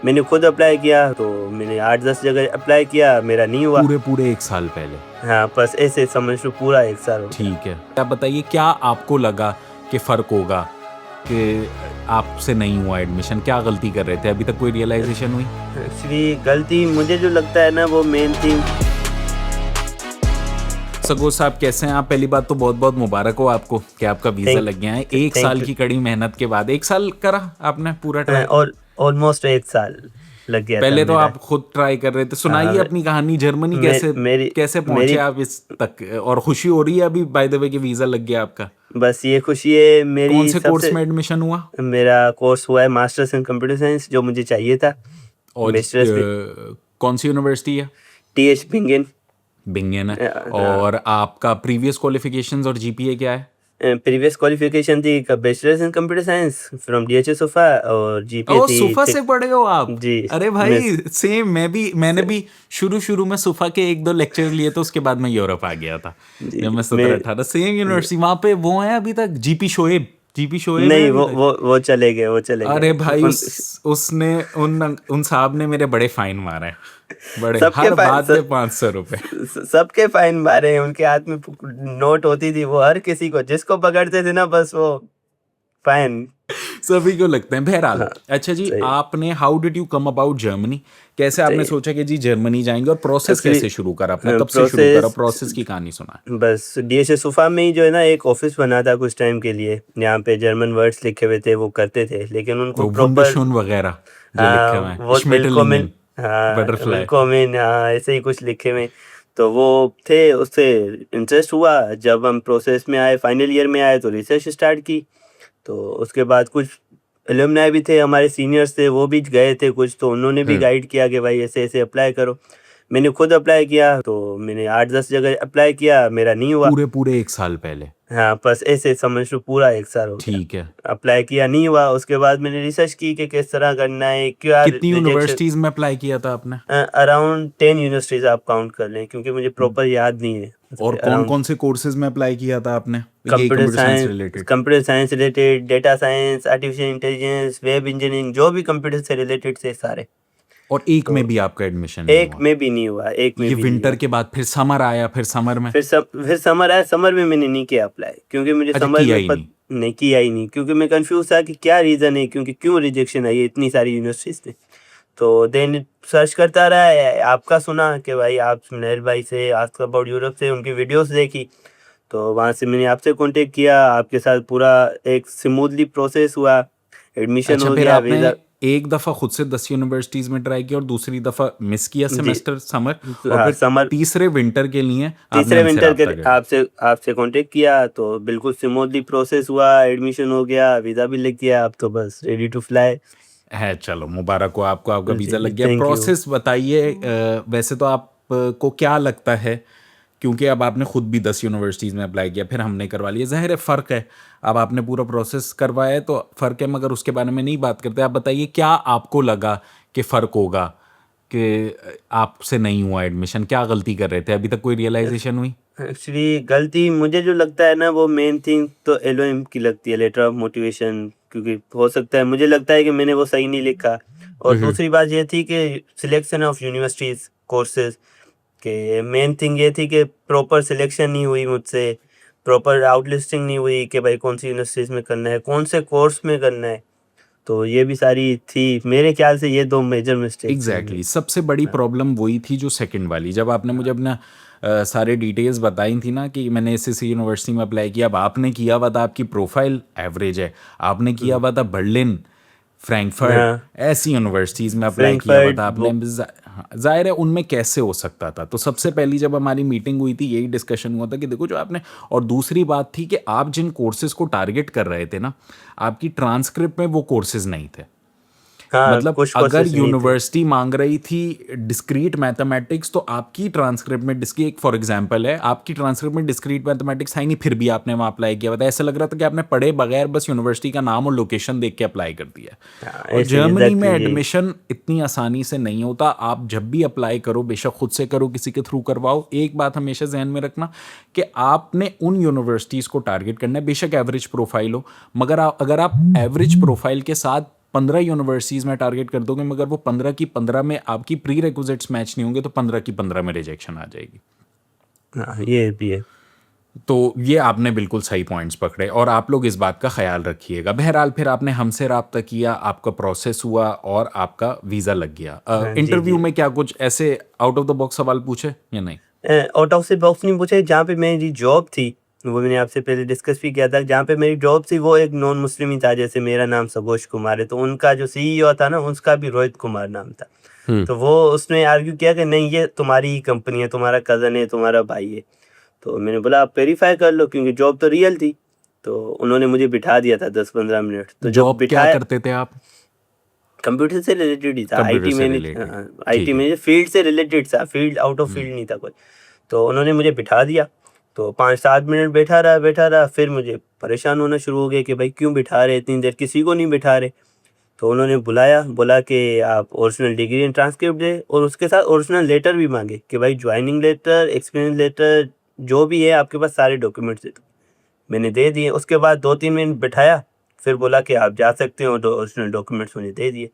मैंने खुद अप्लाई किया, तो मैंने 8-10 जगह अप्लाई किया, मेरा नहीं हुआ। पूरे 1 साल पहले? हाँ, बस ऐसे समझ लो पूरा 1 साल हो गया। ठीक है। आप बताइए क्या आपको लगा कि फ़र्क होगा कि आपसे नहीं हुआ एडमिशन? क्या गलती कर रहे थे? अभी तक कोई रियलाइज़ेशन हुई? एक्चुअली गलती मुझे जो लगता है ना, वो मेन थिंग। सगोर साहब कैसे हैं आप? पहली बात तो बहुत-बहुत मुबारक हो आपको कि आपका वीज़ा थैंक लग गया है। 1 थैंक साल यू। की कड़ी मेहनत के बाद 1 साल करा आपने पूरा ट्राई? और ऑलमोस्ट 1 साल लग गया था पहले तो मेरा। आप खुद ट्राई कर रहे थे। सुनाइए हाँ, अपनी कहानी। जर्मनी मे कैसे मेरी कैसे पहुँचे मेरी आप इस तक? और खुशी हो रही है अभी बाय द वे कि वीज़ा लग गया आपका? बस ये खुशी है कौन मेरी से कोर्स सबसे। में एडमिशन हुआ? मेरा कोर्स हुआ है मास्टर्स इन कंप्यूटर साइंस, जो मुझे चाहिए था। और बैचलर्स में कौन सी यूनिवर्सिटी है? टीएच बिंगेन। बिंगेन है। और आपका प्रीवियस क्वालिफिकेशंस और जीपीए क्या है? प्रीवियस क्वालिफिकेशन थी bachelors in computer science from DHA sofa, और जीपीए ओ थी सुफा से पढ़े हो आप? जी। अरे मैं भाई सेम। मैंने भी शुरू में सुफा के 1-2 लेक्चर लिए तो उसके बाद मैं यूरोप आ गया था जी जब मैं मैं 17-18। सेम यूनिवर्सिटी वहाँ पे वो है अभी तक। जीपी शोएब है नहीं, अभी वो तक। वो वो चले गए, वो चले अरे गए भाई उसने उन साहब ने मेरे बड़े फाइन मारे हैं। बड़े सबके हर फाइन बात पे 500 रुपए। सबके फाइन मारे हैं। उनके हाथ में नोट होती थी, वो हर किसी को जिसको पकड़ते थे ना, बस वो फाइन। सभी को लगते हैं। बहरहाल हाँ, अच्छा जी, सही आपने how did you come about Germany? कैसे आपने सही। सोचा कि जी जर्मनी जाएंगे और प्रोसेस एक्चुअली कैसे शुरू करा आपने? कब से शुरू करा? प्रोसेस प्रोसेस की कहानी सुना। बस डीएचए सोफा में ही जो है ना, एक ऑफिस बना था कुछ टाइम के लिए, यहाँ पे जर्मन वर्ड्स लिखे हुए थे, वो करते थे, लेकिन उनको वो प्रॉपर। वुंडरशोन वगैरह जो हाँ, लिखे हुए हैं, वो श्मिटलिंगन, हाँ, बटरफ्लाई। विलकोमिन, हाँ, ऐसे ही कुछ लिखे हुए। तो वो थे, उससे इंटरेस्ट हुआ। जब हम प्रोसेस में आए, फाइनल ईयर में आए, तो रिसर्च स्टार्ट की। तो उसके बाद कुछ एलुमनाई भी थे, हमारे सीनियर्स थे, वो भी गए थे कुछ, तो उन्होंने भी हाँ, गाइड किया कि भाई ऐसे ऐसे अप्लाई करो। मैंने खुद अप्लाई किया, तो मैंने 8-10 जगह अप्लाई किया, मेरा नहीं हुआ। पूरे 1 साल पहले? हाँ, बस ऐसे समझ लो पूरा 1 साल हो गया। ठीक है। अप्लाई किया, नहीं हुआ। उसके बाद मैंने रिसर्च की कि किस तरह करना है, क्या कितनी रिजेक्शन। यूनिवर्सिटीज में अप्लाई किया था आपने? अराउंड 10 यूनिवर्सिटीज आप काउंट कर लें, क्योंकि मुझे प्रॉपर याद नहीं है। और कौन अराउंड कौन से कोर्सेज में अप्लाई किया था आपने? यही computer science related? Computer science related, data science, artificial intelligence, web engineering, जो भी कंप्यूटर से रिलेटेड से सारे। और एक तो में भी आपका एडमिशन नहीं एक हुआ? में भी नहीं हुआ, एक में ये भी नहीं विंटर हुआ। के बाद फिर समर आया, फिर समर में? फिर समर आया, समर में मैंने नहीं किया अप्लाई, क्योंकि मुझे अच्छा, समर किया में ही नहीं? नहीं किया ही नहीं, क्योंकि मैं कंफ्यूज था कि क्या रीज़न है, क्योंकि क्यों रिजेक्शन आई है इतनी सारी यूनिवर्सिटीज से। तो देन सर्च करता रहा है, आपका सुना कि भाई आप सुनैल भाई से आस्क अबाउट यूरोप से उनकी वीडियोस देखी। तो वहाँ से मैंने आपसे कांटेक्ट किया, आपके साथ पूरा एक स्मूथली प्रोसेस हुआ, एडमिशन अच्छा, हो फिर गया, आपने वीज़ा। एक दफ़ा खुद से 10 यूनिवर्सिटीज़ में ट्राई किया और दूसरी दफ़ा मिस किया जी, सेमेस्टर समर, और हाँ, फिर समर तीसरे विंटर के लिए आपने तीसरे हमसे विंटर के राब्ता किया। आपसे आपसे कांटेक्ट किया, तो बिल्कुल स्मूथली प्रोसेस हुआ, एडमिशन हो गया, वीज़ा भी लग गया, अब तो बस रेडी टू फ्लाई। है, चलो मुबारक हो आपको, आपका वीज़ा जी, जी, लग गया। Thank you. प्रोसेस बताइए। वैसे तो आप को क्या लगता है, क्योंकि अब आपने खुद भी 10 यूनिवर्सिटीज़ में अप्लाई किया, फिर हमने करवा लिया, ज़ाहिर है फ़र्क है। अब आपने पूरा प्रोसेस करवाया है तो फ़र्क है, मगर उसके बारे में नहीं बात करते। आप बताइए क्या आपको लगा कि फ़र्क होगा कि आपसे नहीं हुआ एडमिशन? क्या गलती कर रहे थे? अभी तक कोई रियलाइज़ेशन हुई? एक्चुअली गलती मुझे जो लगता है ना, वो मेन थिंग तो एलओएम की लगती है, लेटर ऑफ मोटिवेशन, क्योंकि हो सकता है, मुझे लगता है कि मैंने वो सही नहीं लिखा। और दूसरी बात ये थी कि सिलेक्शन ऑफ यूनिवर्सिटीज़ कोर्सेज के मेन थिंग ये थी कि प्रॉपर सिलेक्शन नहीं हुई मुझसे, प्रॉपर आउटलिस्टिंग नहीं हुई कि भाई कौन सी यूनिवर्सिटीज़ में करना है, कौन से कोर्स में करना है। तो ये भी सारी थी, मेरे ख्याल से ये 2 मेजर मिस्टेक्स हैं एग्जैक्टली मेरी। सबसे बड़ी प्रॉब्लम वही थी जो सेकंड वाली, जब आपने मुझे अपना सारे डिटेल्स बताई थी ना कि मैंने ऐसे यूनिवर्सिटी में अप्लाई किया। अब आपने किया हुआ था, आपकी प्रोफाइल एवरेज है, आपने किया हुआ था बर्लिन, फ्रैंकफर्ट, हाँ, ऐसी यूनिवर्सिटीज़ में अप्लाई किया हुआ फ्रैंकफर्ट था आपने। हाँ, जाहिर है उनमें कैसे हो सकता था। तो सबसे पहली जब हमारी मीटिंग हुई थी यही डिस्कशन हुआ था कि देखो जो आपने, और दूसरी बात थी कि आप जिन कोर्सेज को टारगेट कर रहे थे ना, आपकी ट्रांसक्रिप्ट में वो कोर्सेज नहीं थे। हाँ, मतलब कुछ अगर कोर्सेज नहीं थे। यूनिवर्सिटी मांग रही थी डिस्क्रीट मैथमेटिक्स, तो आपकी ट्रांसक्रिप्ट में एक फॉर एग्जांपल है, आपकी ट्रांसक्रिप्ट में डिस्क्रीट मैथमेटिक्स है नहीं, फिर भी आपने वहाँ अप्लाई किया। बताया ऐसा लग रहा था कि आपने पढ़े बगैर बस यूनिवर्सिटी का नाम और लोकेशन देख के अप्लाई कर दिया। हाँ, और ऐसे जर्मनी में एग्जैक्टली यही। एडमिशन इतनी आसानी से नहीं होता। आप जब भी अप्लाई करो, बेशक खुद से करो, किसी के थ्रू करवाओ, एक बात हमेशा जहन में रखना कि आपने उन यूनिवर्सिटीज़ को टारगेट करना है, बेशक एवरेज प्रोफाइल हो, मगर अगर आप एवरेज प्रोफाइल के साथ 15 यूनिवर्सिटीज़ में टारगेट कर दोगे, मगर वो 15 की 15 में आपकी प्री रिक्विजिट्स मैच नहीं होंगे, तो 15 की 15 में रिजेक्शन आ जाएगी। हाँ, ये भी है। तो ये आपने बिल्कुल सही पॉइंट्स पकड़े, और आप लोग इस बात का ख्याल रखिएगा। बहरहाल फिर आपने हमसे रब्ता किया, आपका प्रोसेस हुआ और आपका वीज़ा लग गया। हाँ जी, इंटरव्यू जी। में क्या कुछ ऐसे आउट ऑफ द बॉक्स सवाल पूछे या नहीं? आउट ऑफ द बॉक्स नहीं पूछे, जहाँ पे मेरी जॉब थी, वो मैंने आपसे पहले डिस्कस भी किया था, जहाँ पे मेरी जॉब थी वो एक नॉन मुस्लिम ही था, जैसे मेरा नाम सबोश कुमार है, तो उनका जो सीईओ था ना, उसका भी रोहित कुमार नाम था। हम्म। तो वो उसने आर्ग्यू किया कि नहीं, ये तुम्हारी ही कंपनी है, तुम्हारा कज़न है, तुम्हारा भाई है। तो मैंने बोला आप वेरीफाई कर लो, क्योंकि जॉब तो रियल थी। तो उन्होंने मुझे बिठा दिया था 10-15 मिनट। तो जब जॉब क्या बिठाया, करते थे आप? कंप्यूटर से रिलेटेड ही था, कंप्यूटर आईटी से मैनेज रिलेटेड। आईटी ठीक है। मैनेज फील्ड से रिलेटेड था, फील्ड आउट ऑफ फील्ड नहीं था कोई। तो उन्होंने मुझे बिठा दिया। तो 5-7 मिनट बैठा रहा, फिर मुझे परेशान होना शुरू हो गया कि भाई क्यों बिठा रहे, इतनी देर किसी को नहीं बिठा रहे। तो उन्होंने बुलाया, बोला कि आप ओरिजिनल डिग्री एंड ट्रांसक्रिप्ट दे, और उसके साथ ओरिजिनल लेटर भी मांगे कि भाई ज्वाइनिंग लेटर, एक्सपीरियंस लेटर, जो भी है आपके पास सारे डॉक्यूमेंट्स दे दो। मैंने दे दिए। उसके बाद 2-3 मिनट बिठाया, फिर बोला कि आप जा सकते हो, तो ओरिजिनल डॉक्यूमेंट्स मुझे दे दिए।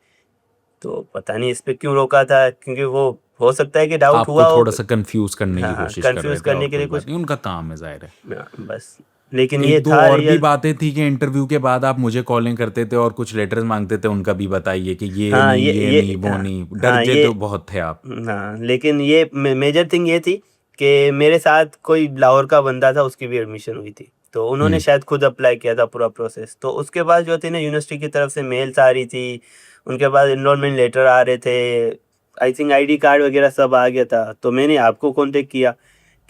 तो पता नहीं इस पे क्यों रोका था, क्योंकि वो हो सकता है कि डाउट आपको हुआ हो। थोड़ा सा कंफ्यूज करने की हाँ, कोशिश कर रहे कंफ्यूज थे, और करने के कोई लिए बात कुछ। नहीं, उनका काम है, जाहिर है। हाँ, बस। लेकिन ये एक दो था और भी रियल। बातें थी कि इंटरव्यू के बाद आप मुझे कॉलिंग करते थे और कुछ लेटर्स मांगते थे, उनका भी बताइए कि ये हाँ, नहीं, ये नहीं, वो हाँ, नहीं। डर हाँ, के ये तो बहुत थे आप। हाँ, लेकिन ये मेजर थिंग ये थी कि मेरे साथ कोई लाहौर का बंदा था, उसकी भी एडमिशन हुई थी। तो उन्होंने हम्म। शायद खुद अप्लाई किया था पूरा प्रोसेस। तो उसके बाद जो थे ना, यूनिवर्सिटी की तरफ से मेल्स आ रही थी, उनके बाद एनरोलमेंट लेटर आ रहे थे, आई थिंक आईडी कार्ड वगैरह सब आ गया था। तो मैंने आपको कांटेक्ट किया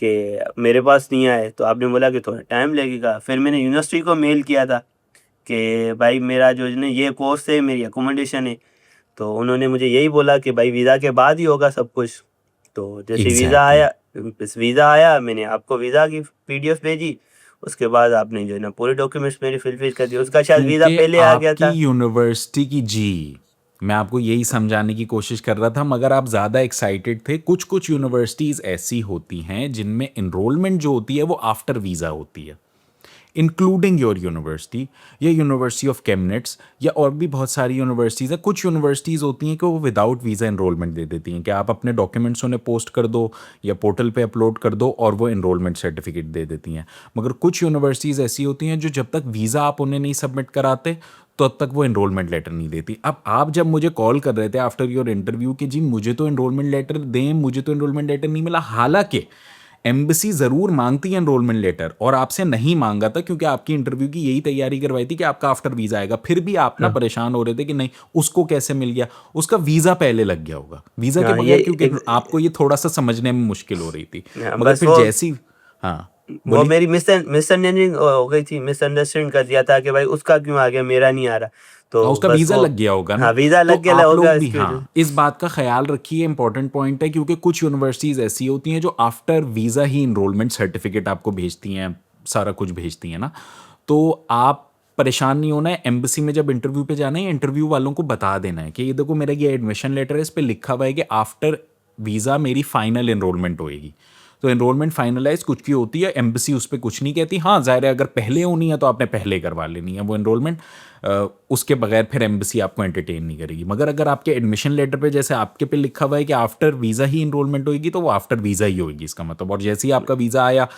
कि मेरे पास नहीं आए, तो आपने बोला कि थोड़ा टाइम लगेगा। फिर मैंने यूनिवर्सिटी को मेल किया था कि भाई मेरा जो है ना ये कोर्स है, मेरी अकोमोडेशन है। तो उन्होंने मुझे यही बोला कि भाई वीज़ा के बाद ही होगा सब कुछ। तो जैसे वीज़ा एग्जैक्टली। आया, बस वीज़ा आया, मैंने आपको वीज़ा की पीडीएफ भेजी। उसके बाद आपने जो है ना पूरे डॉक्यूमेंट्स मेरे फिल कर दिए। उसका शायद वीज़ा क्योंकि पहले आ गया आपकी था। यूनिवर्सिटी की, जी, मैं आपको यही समझाने की कोशिश कर रहा था, मगर आप ज़्यादा एक्साइटेड थे। कुछ कुछ यूनिवर्सिटीज़ ऐसी होती हैं जिनमें इनरोलमेंट जो होती है वो आफ्टर वीज़ा होती है, इंक्लूडिंग योर यूनिवर्सिटी या यूनिवर्सिटी ऑफ केमनेट्स, या और भी बहुत सारी यूनिवर्सिटीज़ हैं। कुछ यूनिवर्सिटीज़ होती हैं कि वो विदाउट वीज़ा इनरोलमेंट दे देती हैं कि आप अपने डॉक्यूमेंट्स उन्हें पोस्ट कर दो या पोर्टल पे अपलोड कर दो और वो इनरोलमेंट सर्टिफिकेट दे देती हैं। मगर कुछ यूनिवर्सिटीज़ ऐसी होती हैं जो जब तक वीज़ा आप उन्हें नहीं सबमिट कराते तब तक वो इनरोलमेंट लेटर नहीं देती। अब आप जब मुझे कॉल कर रहे थे आफ्टर योर इंटरव्यू कि जी मुझे तो इनरोलमेंट लेटर दें, मुझे तो इनरोलमेंट लेटर नहीं मिला, हालांकि एम्बेसी ज़रूर मांगती है एनरोलमेंट लेटर, और आपसे नहीं मांगा था क्योंकि आपकी इंटरव्यू की यही तैयारी करवाई थी कि आपका आफ्टर वीज़ा आएगा। फिर भी आप ना हाँ, परेशान हो रहे थे कि नहीं, उसको कैसे मिल गया, उसका वीज़ा पहले लग गया होगा, वीज़ा के हाँ, ये बगैर, क्योंकि आपको ये थोड़ा सा समझने में मुश्किल हो रही थी। मगर बस फिर जैसी, हाँ, वो बोलिए। मेरी मिसअंडरस्टैंडिंग हो गई थी, मिसअंडरस्टैंड कर दिया था कि भाई उसका क्यों आ गया, मेरा नहीं आ रहा। हाँ, तो उसका बस वीज़ा वो, लग गया होगा ना। हाँ, वीज़ा तो लग गया आप होगा लोग भी, इसकी वजह हाँ, इस बात का ख्याल रखिए, इंपॉर्टेंट पॉइंट है, क्योंकि कुछ यूनिवर्सिटीज़ ऐसी होती हैं जो आफ्टर वीज़ा ही इनरोलमेंट सर्टिफिकेट आपको भेजती हैं, सारा कुछ भेजती हैं ना। तो आप परेशान नहीं होना है। एम्बेसी में जब इंटरव्यू पे जाना है, इंटरव्यू वालों को बता देना है कि ये देखो मेरा ये एडमिशन लेटर है, इस पर लिखा हुआ है कि आफ्टर वीज़ा मेरी फाइनल इनरोलमेंट होएगी। तो एनरोलमेंट फाइनलाइज कुछ की होती है, एम्बेसी उस पर कुछ नहीं कहती। हाँ, ज़ाहिर है अगर पहले होनी है तो आपने पहले करवा लेनी है वो एनरोलमेंट, उसके बगैर फिर एम्बेसी आपको एंटरटेन नहीं करेगी। मगर अगर आपके एडमिशन लेटर पे जैसे आपके पे लिखा हुआ है कि आफ्टर वीज़ा ही इनरोलमेंट होगी, तो वो आफ्टर वीज़ा ही होगी इसका मतलब। और जैसे ही आपका वीज़ा आया,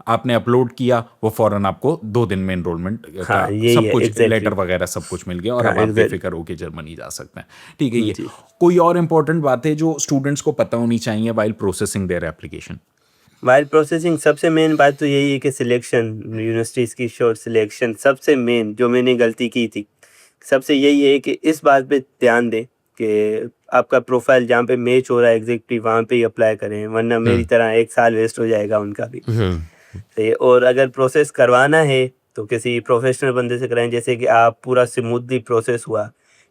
आपने अपलोड किया, वो फ़ौरन आपको 2 दिन में इनरोलमेंट का हाँ, यही सब है कुछ, एग्जैक्टली। लेटर वगैरह सब कुछ मिल गया, और हाँ, अब आप एग्जैक्ट बेफिक्र होकर जर्मनी जा सकते हैं। ठीक है, ये जी। कोई और इंपॉर्टेंट बात है जो स्टूडेंट्स को पता होनी चाहिए while processing their application? While processing सबसे मेन बात तो यही है कि सिलेक्शन, यूनिवर्सिटीज़ की शॉर्ट सिलेक्शन सबसे मेन जो मैंने गलती की थी, सबसे यही है कि इस बात पे ध्यान दें कि आपका प्रोफाइल जहाँ पे मैच हो रहा है एग्जैक्टली वहाँ पे ही अप्लाई करें, वरना मेरी तरह 1 साल वेस्ट हो जाएगा उनका भी। सही। और अगर प्रोसेस करवाना है तो किसी प्रोफेशनल बंदे से कराएं, जैसे कि आप पूरा स्मूथली प्रोसेस हुआ,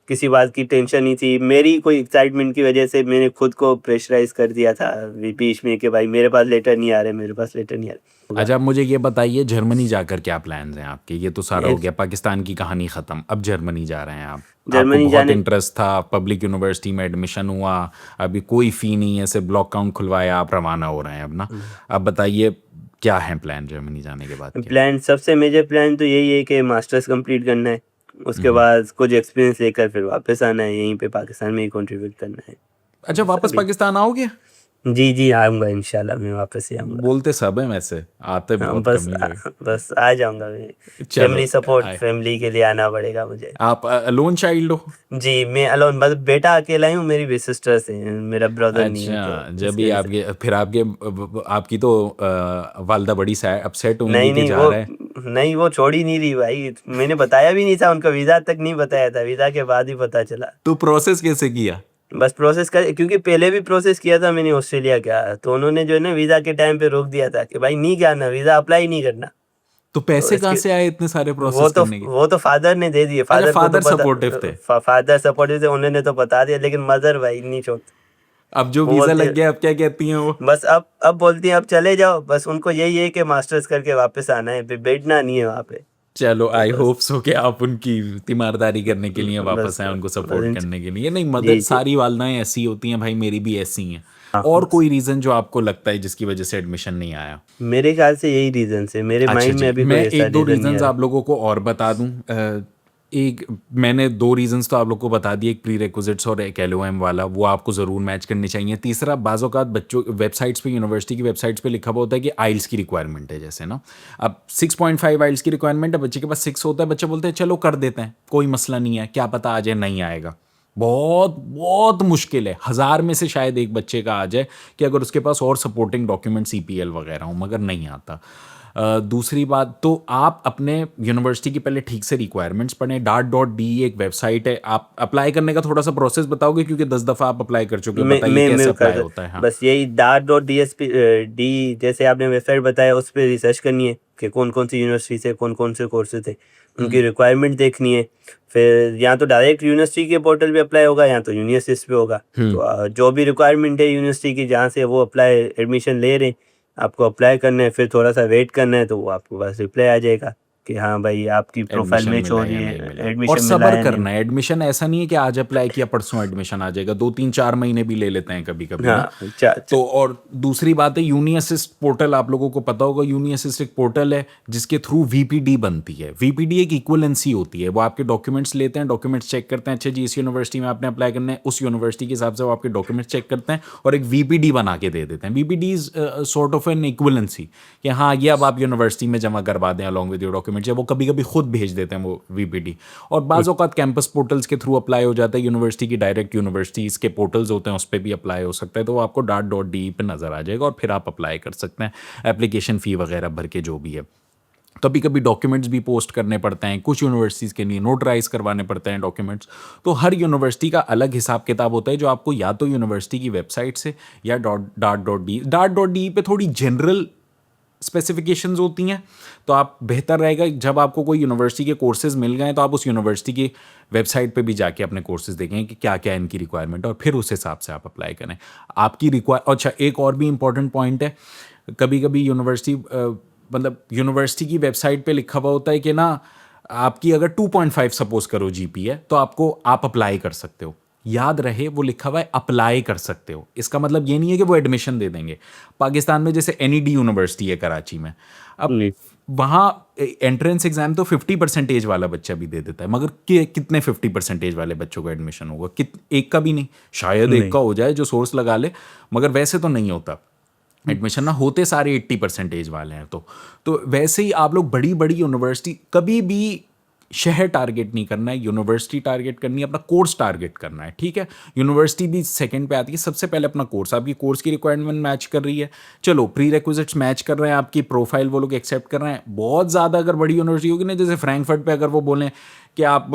किसी बात की टेंशन नहीं थी। मेरी कोई एक्साइटमेंट की वजह से मैंने खुद को प्रेशराइज कर दिया था बीच में कि भाई मेरे पास लेटर नहीं आ रहे, मेरे पास लेटर नहीं आ रहे होगा। अच्छा, अब मुझे ये बताइए, जर्मनी जाकर क्या प्लान्स हैं आपके? ये तो सारा हो एक गया, पाकिस्तान की कहानी ख़त्म, अब जर्मनी जा रहे हैं आप। आपको जर्मनी बहुत जाने इंटरेस्ट था, पब्लिक यूनिवर्सिटी में एडमिशन हुआ, अभी कोई फ़ी नहीं है, सिर्फ ब्लॉक अकाउंट खुलवाया, आप रवाना हो रहे हैं अब ना। अब बताइए क्या है प्लान जर्मनी जाने के बाद के? प्लान, सबसे मेजर प्लान तो यही है कि मास्टर्स कंप्लीट करना है। उसके बाद कुछ एक्सपीरियंस लेकर फिर वापस आना है, यहीं पे पाकिस्तान में ही कंट्रीब्यूट करना है। अच्छा, वापस पाकिस्तान आओगे? जी आऊँगा इंशाल्लाह, मैं वापस ही आऊँगा। बोलते सब हैं वैसे, आते हाँ, बहुत कम ही लोग। बस आ जाऊँगा मैं। चलो, फैमिली सपोर्ट, आए। फैमिली के लिए आना पड़ेगा मुझे। आप अलोन चाइल्ड हो? जी, मैं अलोन, बस बेटा अकेला ही हूँ, मेरी भी सिस्टर्स हैं, मेरा ब्रदर नहीं है, तो अच्छा, जब इसकी भी वजह से। आपके फिर आपके आपकी तो वालदा बड़ी अपसेट होंगी कि नहीं जा रहा है। नहीं, वो छोड़ ही नहीं रही भाई, मैंने बताया भी नहीं था उनको, वीज़ा तक नहीं बताया था, वीज़ा के बाद ही पता चला। तो प्रोसेस कैसे किया? बस प्रोसेस कर, क्योंकि पहले भी प्रोसेस किया था मैंने ऑस्ट्रेलिया का, तो उन्होंने जो है ना वीज़ा के टाइम पे रोक दिया था कि भाई नहीं जाना, वीज़ा अप्लाई नहीं करना। तो तो पैसे कहाँ इसके से आए इतने सारे प्रोसेस करने के? वो तो फादर ने दे दिए, अच्छा, फादर को तो फादर पता, सपोर्टिव थे। फादर सपोर्टिव थे, उन्होंने तो बता दिया, लेकिन मदर भाई नहीं छोड़ती। अब जो वो वीजा बोलते लग गया, अब क्या कहती हैं वो? बस अब बोलती हैं अब चले जाओ, बस उनको यही है कि मास्टर्स करके वापस आना है, फिर बैठना नहीं है वहाँ पे। चलो, तो आई बस होप सो कि आप उनकी तीमारदारी करने के लिए वापस बस आए, उनको बस सपोर्ट करने के लिए। नहीं, मदर जी जी। सारी वालदाएं ऐसी होती हैं भाई, मेरी भी ऐसी हैं। हाँ, और बस कोई रीजन जो आपको लगता है जिसकी वजह से एडमिशन नहीं आया? मेरे ख्याल से यही रीजन है, मेरे अच्छा माइंड में जी, अभी मैं कोई ऐसा एक दो रीजन नहीं रीजंस आया। आप लोगों को और बता दूं। एक मैंने दो रीजंस तो आप लोग को बता दिए, एक प्री रिक्विजिट्स और एक एलओएम वाला, वो आपको ज़रूर मैच करनी चाहिए। तीसरा, बाज़ औक़ात बच्चों वेबसाइट्स पे, यूनिवर्सिटी की वेबसाइट्स पे लिखा हुआ होता है कि आइल्स की रिक्वायरमेंट है, जैसे ना अब 6.5 आइल्स की रिक्वायरमेंट है, बच्चे के पास 6 होता है, बच्चे बोलते हैं चलो कर देते हैं, कोई मसला नहीं है, क्या पता आ जाए, नहीं आएगा। बहुत बहुत मुश्किल है, 1000 में से शायद एक बच्चे का आ जाए कि अगर उसके पास और सपोर्टिंग डॉक्यूमेंट CPL वगैरह हो, मगर नहीं आता। दूसरी बात, तो आप अपने यूनिवर्सिटी की पहले ठीक से रिक्वायरमेंट्स पढ़ें। DART.DE एक वेबसाइट है, आप अप्लाई करने का थोड़ा सा प्रोसेस बताओगे, क्योंकि 10 दफ़ा आप अप्लाई कर चुके हो, बताइए कैसे मैं अप्लाई होता है। हाँ। बस यही DART.DSP जैसे आपने वेबसाइट बताया, उस पर रिसर्च करनी है कि कौन कौन सी यूनिवर्सिटी से कौन कौन से कोर्सेज थे, उनकी रिक्वायरमेंट देखनी है। फिर या तो डायरेक्ट यूनिवर्सिटी के पोर्टल पे अप्लाई होगा, या तो यूनिवर्सिटी पे होगा। तो जो भी रिक्वायरमेंट है यूनिवर्सिटी की, जहाँ से वो अप्लाई एडमिशन ले रहे हैं, आपको अप्लाई करना है, फिर थोड़ा सा वेट करना है, तो वो आपको पास रिप्लाई आ जाएगा कि हाँ भाई आपकी प्रोफाइल एडमिशन मैच हो मिला रही या नहीं है, मिला, और एडमिशन मिला सब्र है या नहीं। करना है। एडमिशन ऐसा नहीं है कि आज अप्लाई किया परसों एडमिशन आ जाएगा, 2 3 4 महीने भी ले लेते हैं कभी कभी ना। हाँ तो और दूसरी बात है, यूनी असिस्ट पोर्टल आप लोगों को पता होगा। यूनी असिस्ट एक पोर्टल है जिसके थ्रू VPD बनती है। VPD एक इक्वलेंसी होती है, वो आपके डॉक्यूमेंट्स लेते हैं, डॉक्यूमेंट्स चेक करते हैं, अच्छा जी इस यूनिवर्सिटी में आपने अप्लाई करना है, उस यूनिवर्सिटी के हिसाब से वो आपके डॉक्यूमेंट्स चेक करते हैं और एक VPD बना के दे देते हैं। VPD is sort of an equivalency कि हाँ ये अब आप यूनिवर्सिटी में जमा करवा दें अलॉन्ग विद योर डॉक्यूमेंट्स, या वो कभी कभी खुद भेज देते हैं वो VPD। और बाज़ औक़ात कैंपस पोर्टल्स के थ्रू अप्लाई हो जाता है, यूनिवर्सिटी की डायरेक्ट यूनिवर्सिटीज़ के पोर्टल्स होते हैं, उस पर भी अप्लाई हो सकता है, तो वो आपको DART.DE पे नज़र आ जाएगा और फिर आप अप्लाई कर सकते हैं, एप्लीकेशन फ़ी वगैरह भर के जो भी है। कभी कभी डॉक्यूमेंट्स भी पोस्ट करने पड़ते हैं, कुछ यूनिवर्सिटीज़ के लिए नोटराइज करवाने पड़ते हैं डॉक्यूमेंट्स। तो हर यूनिवर्सिटी का अलग हिसाब किताब होता है, जो आपको या तो यूनिवर्सिटी की वेबसाइट से या DART.DE पे थोड़ी जनरल स्पेसिफिकेशंस होती हैं। तो आप बेहतर रहेगा जब आपको कोई यूनिवर्सिटी के कोर्सेज मिल गए तो आप उस यूनिवर्सिटी की वेबसाइट पे भी जाके अपने कोर्सेज देखें कि क्या क्या इनकी रिक्वायरमेंट है, और फिर उस हिसाब से आप अप्लाई करें। आपकी अच्छा, एक और भी इम्पॉर्टेंट पॉइंट है, कभी कभी यूनिवर्सिटी मतलब यूनिवर्सिटी की वेबसाइट पे लिखा हुआ होता है कि ना आपकी अगर 2.5 सपोज करो GP है, तो आप अप्लाई कर सकते हो। याद रहे वो लिखा हुआ है अप्लाई कर सकते हो, इसका मतलब ये नहीं है कि वो एडमिशन दे देंगे। पाकिस्तान में जैसे NED यूनिवर्सिटी है कराची में, अब नहीं। वहाँ एंट्रेंस एग्जाम तो 50% वाला बच्चा भी दे देता है, मगर कितने 50% वाले बच्चों को एडमिशन होगा? एक का भी नहीं, शायद एक नहीं। का हो जाए जो सोर्स लगा ले, मगर वैसे तो नहीं होता एडमिशन ना, होते सारे 80% वाले हैं। तो वैसे ही आप लोग बड़ी बड़ी यूनिवर्सिटी, कभी भी शहर टारगेट नहीं करना है, यूनिवर्सिटी टारगेट करनी है, अपना कोर्स टारगेट करना है, ठीक है। यूनिवर्सिटी भी सेकंड पे आती है, सबसे पहले अपना कोर्स, आपकी कोर्स की रिक्वायरमेंट मैच कर रही है, चलो प्री रिक्विजिट्स मैच कर रहे हैं, आपकी प्रोफाइल वो लोग एक्सेप्ट कर रहे हैं। बहुत ज़्यादा अगर बड़ी यूनिवर्सिटी होगी ना, जैसे फ्रैंकफर्ट पे अगर वो बोलें कि आप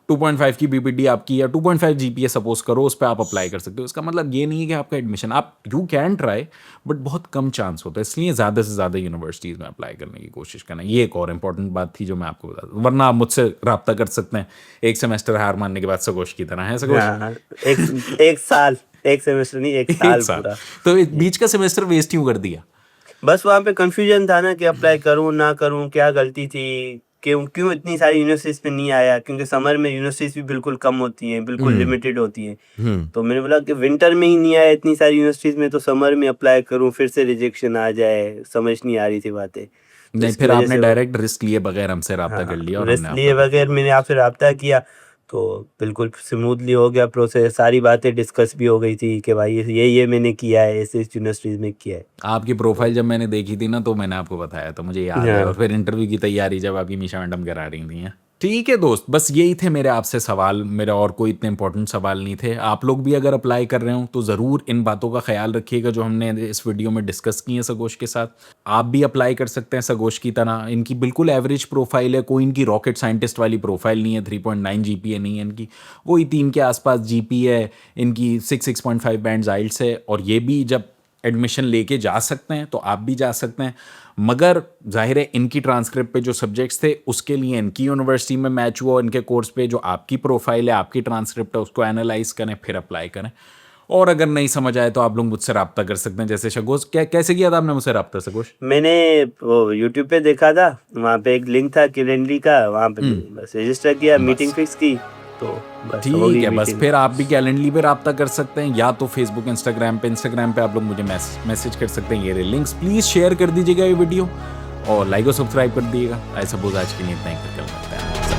2.5 की BPD आपकी या 2.5 GPA सपोज करो, उस पर आप अप्लाई कर सकते हो। इसका मतलब ये नहीं है कि आपका एडमिशन, आप यू कैन ट्राई, बट बहुत कम चांस होता है, इसलिए ज़्यादा से ज़्यादा यूनिवर्सिटीज़ में अप्लाई करने की कोशिश करना। ये एक और इंपॉर्टेंट बात थी जो मैं आपको बता दूँ, वरना आप मुझसे रब्ता कर सकते हैं एक सेमेस्टर हार मानने के बाद, सगोश की तरह है सगोश। हाँ, एक साल, एक सेमेस्टर नहीं, एक एक साल साल, पूरा। तो बीच का सेमेस्टर वेस्ट क्यों कर दिया? बस वहाँ पे कंफ्यूजन था ना कि अप्लाई करूँ ना करूँ, क्या गलती थी, क्यों इतनी सारी यूनिवर्सिटीज़ पे नहीं आया, क्योंकि समर में यूनिवर्सिटीज़ भी बिल्कुल कम होती हैं, बिल्कुल लिमिटेड होती हैं। तो मैंने बोला कि विंटर में ही नहीं आया इतनी सारी यूनिवर्सिटीज़ में, तो समर में अप्लाई करूँ, फिर से रिजेक्शन आ जाए, समझ नहीं आ रही थी बातें। नहीं, जिसकी फिर वजह आपने से वो डायरेक्ट रिस्क लिए बगैर हमसे रब्ता कर हाँ, लिया और रिस्क हमने लिए आपका बगैर मैंने आपसे रब्ता किया, तो बिल्कुल स्मूथली हो गया प्रोसेस, सारी बातें डिस्कस भी हो गई थी कि भाई ये मैंने किया है, इस यूनिवर्सिटीज़ में किया है। आपकी तो प्रोफाइल जब मैंने देखी थी ना तो मैंने आपको बताया तो मुझे याद है, और हाँ, फिर इंटरव्यू की तैयारी जब आपकी मीशा मैडम करा रही थी। ठीक है दोस्त, बस यही थे मेरे आपसे सवाल, मेरा और कोई इतने इंपॉर्टेंट सवाल नहीं थे। आप लोग भी अगर अप्लाई कर रहे हो तो ज़रूर इन बातों का ख्याल रखिएगा जो हमने इस वीडियो में डिस्कस की है सगोश के साथ। आप भी अप्लाई कर सकते हैं सगोश की तरह। इनकी बिल्कुल एवरेज प्रोफाइल है, कोई इनकी रॉकेट साइंटिस्ट वाली प्रोफाइल नहीं है, 3.9 जीपीए नहीं है इनकी, वही 3 के आसपास जीपी है इनकी, 6.5 बैंड आइल्स है, और ये भी जब एडमिशन लेके जा सकते हैं तो आप भी जा सकते हैं। मगर जाहिर है इनकी ट्रांसक्रिप्ट पे जो सब्जेक्ट्स थे उसके लिए इनकी यूनिवर्सिटी में मैच हुआ, इनके कोर्स पे जो आपकी प्रोफाइल है, आपकी ट्रांसक्रिप्ट है, उसको एनालाइज करें फिर अप्लाई करें। और अगर नहीं समझ आए तो आप लोग मुझसे रब्ता कर सकते हैं, जैसे सगोश कैसे किया था आपने मुझसे रब्ता सगोश? मैंने वो यूट्यूब पे देखा था, वहाँ पे एक लिंक था कैलेंडरी का, वहाँ पे बस रजिस्टर किया, मीटिंग बस फिक्स की, तो बस हो ठीक गई है, बस मीटिंग। फिर आप भी कैलेंडली पे रब्ता कर सकते हैं, या तो फेसबुक इंस्टाग्राम पे आप लोग मुझे मैसेज कर सकते हैं। ये रहे लिंक्स, प्लीज़ शेयर कर दीजिएगा ये वीडियो और लाइक और सब्सक्राइब कर दिएगा। आई सपोज आज के लिए इतना ही, फिर कल मिलते हैं।